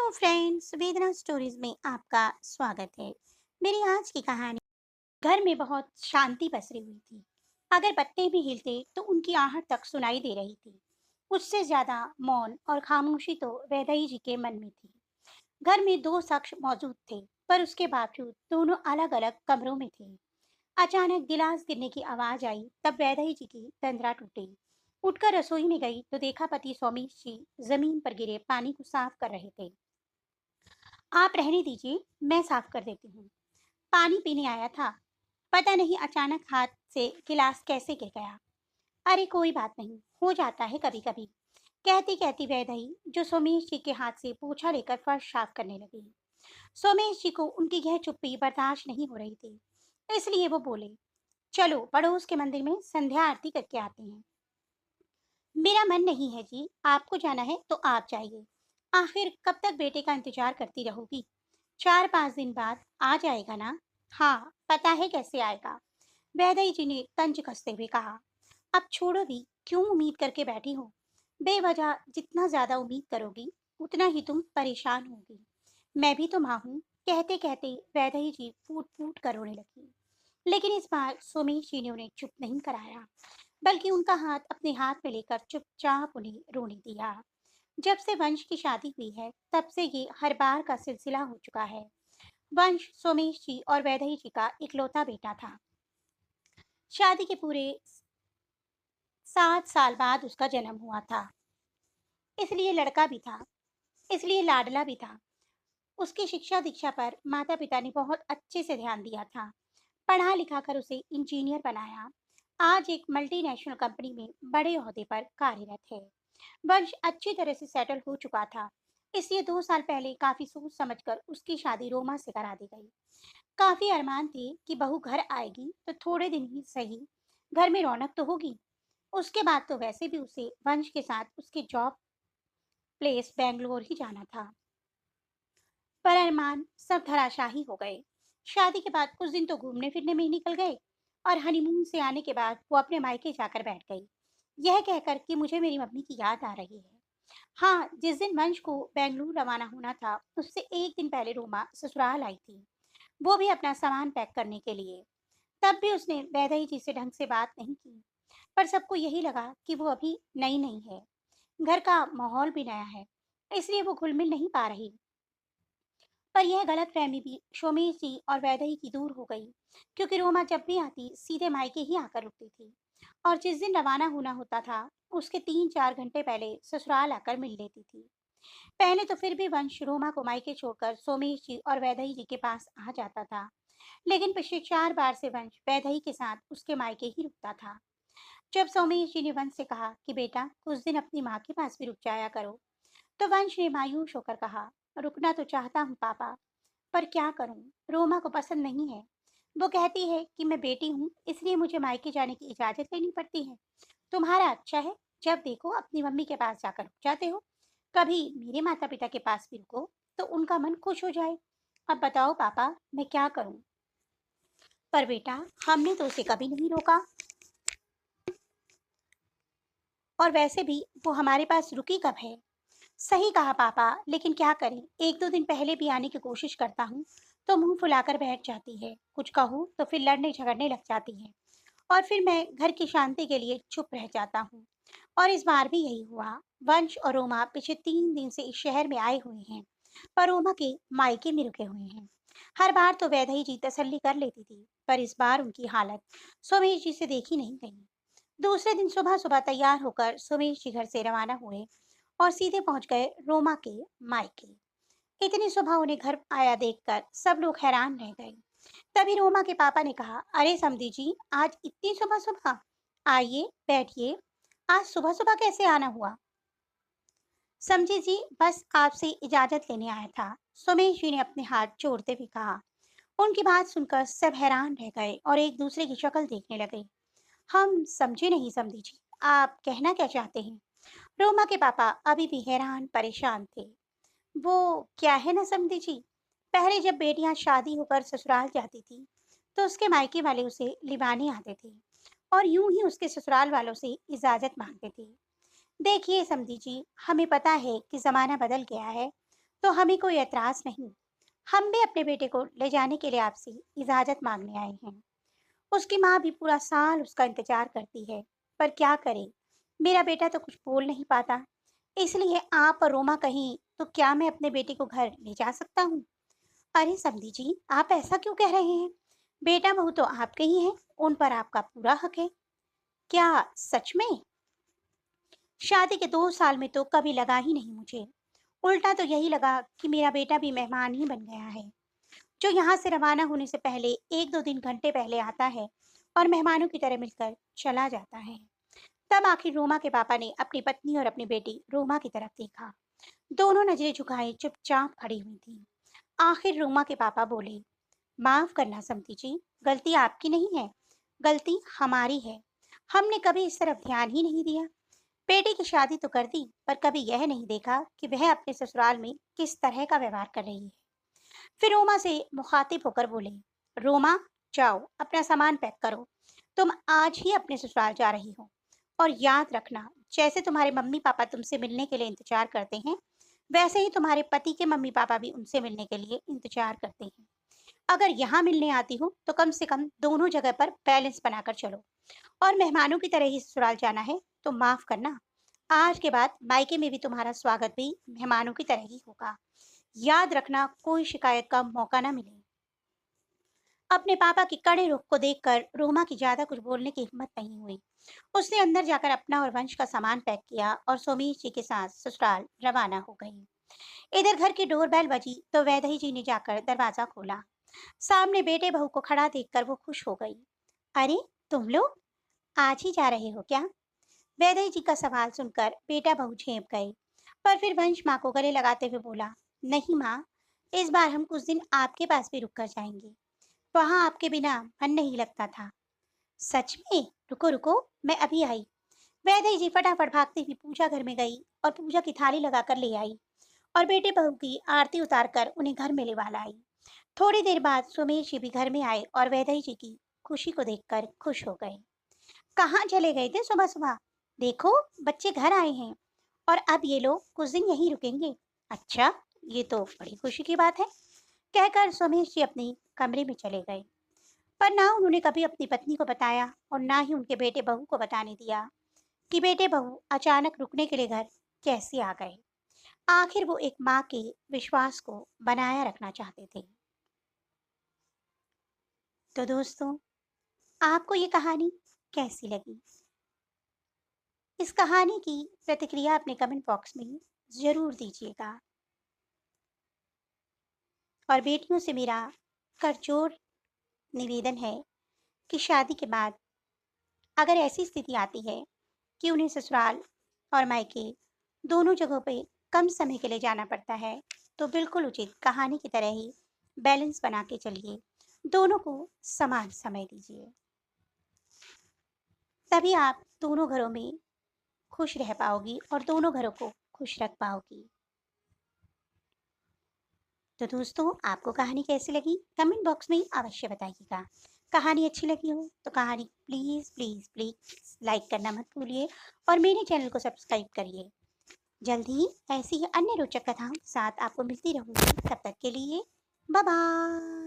Hello friends, वेदना stories में आपका स्वागत है। मेरी आज की कहानी। घर में बहुत शांति पसरी हुई थी। अगर पत्ते भी हिलते तो उनकी आहट तक सुनाई दे रही थी। उससे ज्यादा मौन और खामोशी तो वैदेही जी के मन में थी। घर में दो शख्स मौजूद थे, पर उसके बावजूद दोनों अलग अलग कमरों में थे। अचानक गिलास गिरने की आवाज आई, तब वैदेही जी की तंद्रा टूटी। उठकर रसोई में गई तो देखा पति सोमेश जी जमीन पर गिरे पानी को साफ कर रहे थे। आप रहने दीजिए, मैं साफ कर देती हूँ। पानी पीने आया था। पता नहीं अचानक हाथ से गिलास कैसे गिर गया। अरे कोई बात नहीं, हो जाता है कभी कभी। कहती कहती वैदेही जो सोमेश जी के हाथ से पोछा लेकर फर्श साफ करने लगी। सोमेश जी को उनकी यह चुप्पी बर्दाश्त नहीं हो रही थी, इसलिए वो बोले, चलो पड़ोस के मंदिर में संध्या आरती करके आते हैं। मेरा मन नहीं है जी, आपको जाना है तो आप जाइए। आखिर कब तक बेटे का इंतजार करती रहोगी? 4-5 दिन बाद आ जाएगा ना? हाँ, पता है कैसे आएगा। वैदई जी ने तंज कसते हुए कहा। अब छोड़ो भी, क्यों उम्मीद करके बैठी हो? बेवजह जितना ज्यादा उम्मीद करोगी, उतना ही तुम परेशान होगी। मैं भी तो माँ हूँ। कहते कहते वैदई जी फूट फूट कर रोने लगी। लेकिन इस बार सोमेश जी ने उन्हें चुप नहीं कराया, बल्कि उनका हाथ अपने हाथ में लेकर चुपचाप उन्हें रोने दिया। जब से वंश की शादी हुई है, तब से ये हर बार का सिलसिला हो चुका है। वंश सोमेश जी और वैदेही जी का इकलौता बेटा था। शादी के पूरे 7 साल बाद उसका जन्म हुआ था। इसलिए लड़का भी था, इसलिए लाडला भी था। उसकी शिक्षा दीक्षा पर माता पिता ने बहुत अच्छे से ध्यान दिया था। पढ़ा लिखा कर उसे इंजीनियर बनाया। आज एक मल्टीनेशनल कंपनी में बड़े ओहदे पर कार्यरत है। वंश अच्छी तरह से सेटल हो चुका था। इसलिए 2 साल पहले काफी सोच समझकर उसकी शादी रोमा से करा दी गई। काफी अरमान थे कि बहू घर आएगी तो थोड़े दिन ही सही, घर में रौनक तो होगी। उसके बाद तो वैसे भी उसे वंश के साथ उसके जॉब प्लेस बेंगलोर ही जाना था। पर अरमान सब धराशाही हो गए। शादी के बाद कुछ दिन तो घूमने फिरने में ही निकल गए, और हनीमून से आने के बाद वो अपने मायके जाकर बैठ गई, यह कहकर कि मुझे मेरी मम्मी की याद आ रही है। हाँ, जिस दिन वंश को बेंगलुरु रवाना होना था, उससे एक दिन पहले रोमा ससुराल आई थी, वो भी अपना सामान पैक करने के लिए। तब भी उसने वैदेही जी से ढंग से बात नहीं की, पर सबको यही लगा कि वो अभी नई नहीं है, घर का माहौल भी नया है, इसलिए वो घुल मिल नहीं पा रही। पर यह गलतफहमी भी सोमेश जी और वैदेही की दूर हो गई, क्योंकि रोमा जब भी आती सीधे मायके ही आकर रुकती थी, और जिस दिन रवाना होना होता था, उसके 3-4 घंटे पहले ससुराल आकर मिल लेती थी। पहले तो फिर भी वंश रोमा को मायके छोड़कर सोमेश जी और वैदेही जी के पास आ जाता था, लेकिन पिछले 4 बार से वंश वैदेही के साथ उसके मायके ही रुकता था। जब सोमेश जी ने वंश से कहा कि बेटा कुछ दिन अपनी माँ के पास भी रुक जाया करो, तो वंश ने मायूस होकर कहा, रुकना तो चाहता हूँ पापा, पर क्या करूं, रोमा को पसंद नहीं है। वो कहती है कि मैं बेटी हूँ, इसलिए मुझे मायके जाने की इजाजत लेनी पड़ती है। तुम्हारा अच्छा है, जब देखो अपनी मम्मी के पास जाकर रुक जाते हो। कभी मेरे माता पिता के पास भी रुको, तो उनका मन खुश हो जाए। अब बताओ पापा, मैं क्या करूं? पर बेटा, हमने तो उसे कभी नहीं रोका, और वैसे भी वो हमारे पास रुकी कब है? सही कहा पापा, लेकिन क्या करें, 1-2 दिन पहले भी आने की कोशिश करता हूँ तो मुंह फुलाकर बैठ जाती है, कुछ कहूँ तो फिर लड़ने झगड़ने लग जाती है, और फिर मैं घर की शांति के लिए चुप रह जाता हूँ। और इस बार भी यही हुआ। वंश और रोमा पिछले 3 दिन से इस शहर में आए हुए हैं, पर रोमा के मायके में रुके हुए हैं। हर बार तो वैदेही जी तसल्ली कर लेती थी, पर इस बार उनकी हालत सोमेश जी से देखी नहीं गई। दूसरे दिन सुबह सुबह तैयार होकर सोमेश जी घर से रवाना हुए और सीधे पहुंच गए रोमा के मायके। इतनी सुबह उन्हें घर आया देखकर सब लोग हैरान रह गए। तभी रोमा के पापा ने कहा, अरे समधी जी, आज इतनी सुबह सुबह? आइए बैठिए। आज सुबह सुबह कैसे आना हुआ? समझी जी, बस आपसे इजाजत लेने आया था, सोमेश जी ने अपने हाथ जोड़ते हुए कहा। उनकी बात सुनकर सब हैरान रह गए और एक दूसरे की शक्ल देखने लगे। हम समझे नहीं समधी जी, आप कहना क्या चाहते हैं? रोमा के पापा अभी भी हैरान परेशान थे। वो क्या है ना समधी जी, पहले जब बेटियां शादी होकर ससुराल जाती थी, तो उसके मायके वाले उसे लिवाने आते थे और यूं ही उसके ससुराल वालों से इजाजत मांगते थे। देखिए समधी जी, हमें पता है कि जमाना बदल गया है, तो हमें कोई एतराज नहीं। हम भी अपने बेटे को ले जाने के लिए आपसे इजाजत मांगने आए हैं। उसकी माँ भी पूरा साल उसका इंतजार करती है, पर क्या करे, मेरा बेटा तो कुछ बोल नहीं पाता। इसलिए आप और रोमा कहीं तो क्या मैं अपने बेटे को घर ले जा सकता हूँ? अरे समधी जी, आप ऐसा क्यों कह रहे हैं? बेटा बहू तो आपके ही हैं, उन पर आपका पूरा हक है। क्या सच में? शादी के 2 साल में तो कभी लगा ही नहीं मुझे। उल्टा तो यही लगा कि मेरा बेटा भी मेहमान ही बन गया है, जो यहाँ से रवाना होने से पहले 1-2 घंटे पहले आता है और मेहमानों की तरह मिलकर चला जाता है। तब आखिर रोमा के पापा ने अपनी पत्नी और अपनी बेटी रोमा की तरफ देखा। दोनों नजरें झुकाए चुपचाप खड़ी हुई थी। आखिर रोमा के पापा बोले, माफ करना समती जी, गलती आपकी नहीं है, गलती हमारी है। हमने कभी इस तरफ ध्यान ही नहीं दिया। बेटी की शादी तो कर दी, पर कभी यह नहीं देखा कि वह अपने ससुराल में किस तरह का व्यवहार कर रही है। फिर रोमा से मुखातिब होकर बोले, रोमा, जाओ अपना सामान पैक करो। तुम आज ही अपने ससुराल जा रही हो। और याद रखना, जैसे तुम्हारे मम्मी पापा तुमसे मिलने के लिए इंतजार करते हैं, वैसे ही तुम्हारे पति के मम्मी पापा भी उनसे मिलने के लिए इंतजार करते हैं। अगर यहाँ मिलने आती हो तो कम से कम दोनों जगह पर बैलेंस बनाकर चलो। और मेहमानों की तरह ही ससुराल जाना है तो माफ करना, आज के बाद मायके में भी तुम्हारा स्वागत भी मेहमानों की तरह ही होगा। याद रखना, कोई शिकायत का मौका ना मिले। अपने पापा के कड़े रुख को देखकर रोमा की ज्यादा कुछ बोलने की हिम्मत नहीं हुई। उसने अंदर जाकर अपना और वंश का सामान पैक किया और सोमेश जी के साथ ससुराल रवाना हो गई। इधर घर की डोरबेल बजी तो वैदेही जी ने जाकर दरवाजा खोला। सामने बेटे बहू को खड़ा देखकर वो खुश हो गई। अरे, तुम लोग आज ही जा रहे हो क्या? वैदेही जी का सवाल सुनकर बेटा बहू झेप गए, पर फिर वंश माँ को गले लगाते हुए बोला, नहीं माँ, इस बार हम कुछ दिन आपके पास भी रुक कर जाएंगे। वहां आपके बिना मन नहीं लगता था। सच में? रुको रुको, मैं अभी आई। वैदेही जी फटाफट भागती हुई पूजा घर में गई और पूजा की थाली लगाकर ले आई और बेटे बहू की आरती उतारकर उन्हें घर में लेवा लाई। थोड़ी देर बाद सुमेश जी भी घर में आए और वैदेही जी की खुशी को देखकर खुश हो गए। कहाँ चले गए थे सुबह सुबह? देखो, बच्चे घर आए हैं और अब ये लोग कुछ दिन यहीं रुकेंगे। अच्छा, ये तो बड़ी खुशी की बात है, कहकर सोमेश जी अपने कमरे में चले गए। पर ना उन्होंने कभी अपनी पत्नी को बताया और ना ही उनके बेटे बहू को बताने दिया कि बेटे बहू अचानक रुकने के लिए घर कैसे आ गए। आखिर वो एक माँ के विश्वास को बनाया रखना चाहते थे। तो दोस्तों, आपको ये कहानी कैसी लगी? इस कहानी की प्रतिक्रिया अपने कमेंट बॉक्स में जरूर दीजिएगा। और बेटियों से मेरा करजोर निवेदन है कि शादी के बाद अगर ऐसी स्थिति आती है कि उन्हें ससुराल और मायके दोनों जगहों पे कम समय के लिए जाना पड़ता है, तो बिल्कुल उचित कहानी की तरह ही बैलेंस बना के चलिए। दोनों को समान समय दीजिए, तभी आप दोनों घरों में खुश रह पाओगी और दोनों घरों को खुश रख पाओगी। तो दोस्तों, आपको कहानी कैसी लगी कमेंट बॉक्स में अवश्य बताइएगा। कहानी अच्छी लगी हो तो कहानी प्लीज़ प्लीज़ प्लीज़ लाइक करना मत भूलिए और मेरे चैनल को सब्सक्राइब करिए। जल्द ही ऐसी ही अन्य रोचक कथाओं के साथ आपको मिलती रहूंगी। तब तक के लिए बाय बाय।